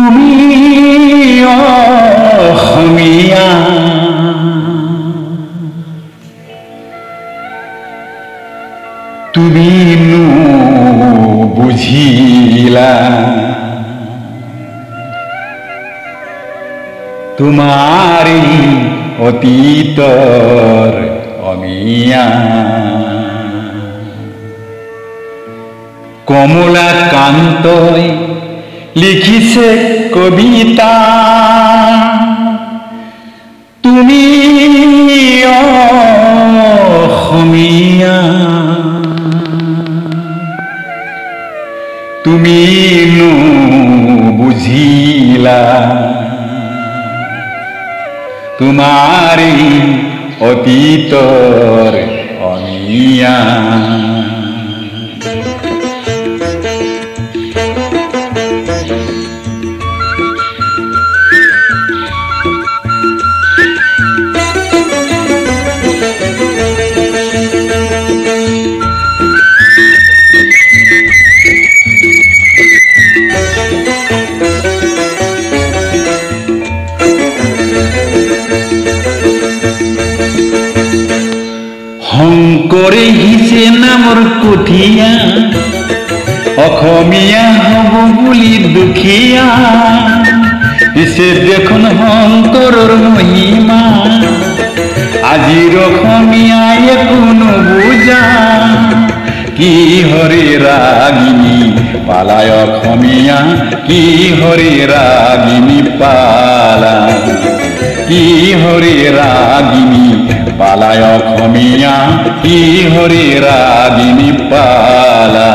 তুমি অসমীয়া তুমি বুঝিলা তোমাৰি অতীতৰ অমিয়া কমলাকান্তই লিখিছে কবিতা তুমি অসমীয়া তুমি বুঝিলা তোমাৰি অতীতৰ অমিয়া শংকৰে হিছে নামৰ কঠীয়া অসমীয়া হ'ব বুলি দুখীয়া পিছে দেখোন শংকৰৰ মহিমা আজিৰ অসমীয়াই একো নুবুজা কি হৰে ৰাগিনী পালায় অসমীয়া কি হৰে ৰাগিনী পালা কি হৰে ৰাগিনী পালায় অসমীয়া কি হৰে ৰাগিনী পালা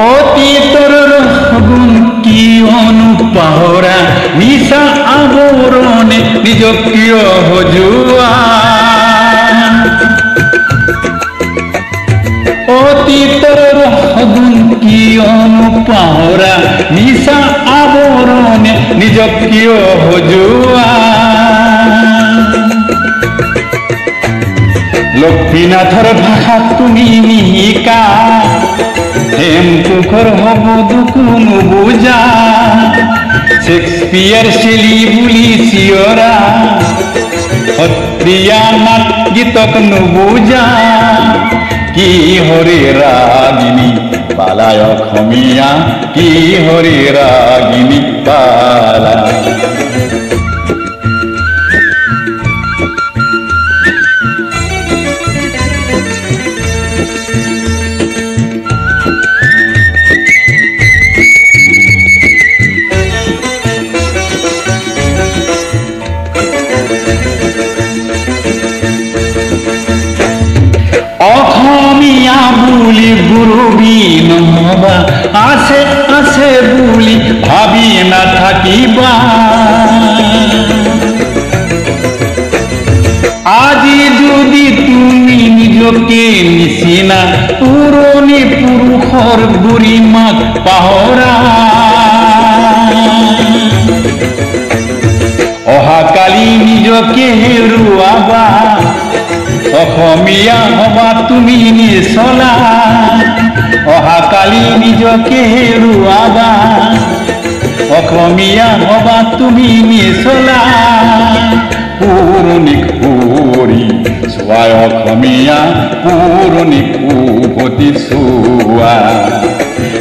অতীতৰ গুণ কিয়নো পাহৰা মিছা আৱৰণে নিজক কিয় সজোৱা অতীতৰ গুণ কিয়নো পাহৰা মিছা আৱৰণে নিজক কিয় সজোৱা লক্ষ্মীনাথৰ ভাষা তুমি নিশিকা হেমপুখৰ শব্দ কোনো বুজা শেক্সপিয়াৰ চেলি বুলি চিঞৰা সত্ৰীয়া নাট গীতক নুবুজা কি হৰে ৰাগিনী পালায় অসমীয়া কি হৰে ৰাগিনী পালা অসমীয়া বুলি গুৰুবি নহবা আছে আছে বুলি ভাবি নাথাকিবা আজি যদি তুমি নিজকে নিচিনা পুৰণি পুৰুষৰ বুঢ়ীমাক পাহৰা অহাকালি নিজকে হেৰুৱাবা অসমীয়া হবা তুমি নিচলা অহাকালি নিজকে হেৰুৱাবা অসমীয়া হবা তুমি নিচলা পুৰণি কৰি চোৱাই অসমীয়া পুৰণি উভতি চোৱা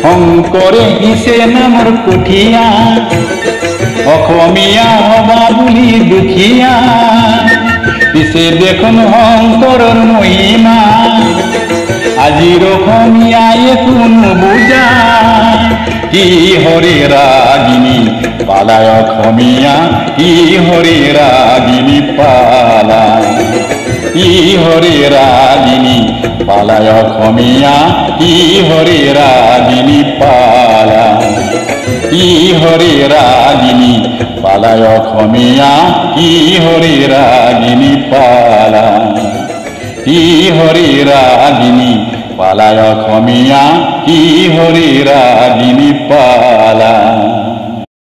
শংকৰে হিছে নামৰ কঠীয়া অসমীয়া হবা বুলি দুখীয়া পিছে দেখোন শংকৰৰ মহিমা আজিৰ অসমীয়াই একো নুবুজা কি হৰে ৰাগিনী পালায় অসমীয়া কি হৰে ৰাগিনী পালা কি হৰে ৰাগিনী পালায় অসমীয়া কি হৰে ৰাগিনী পালা কি হরে রাগিনী পালায় অখমিয়া কি হরে রাগিনী পালা কি হরে রাগিনী পালায় অখমিয়া কি হরে রাগিনী পালা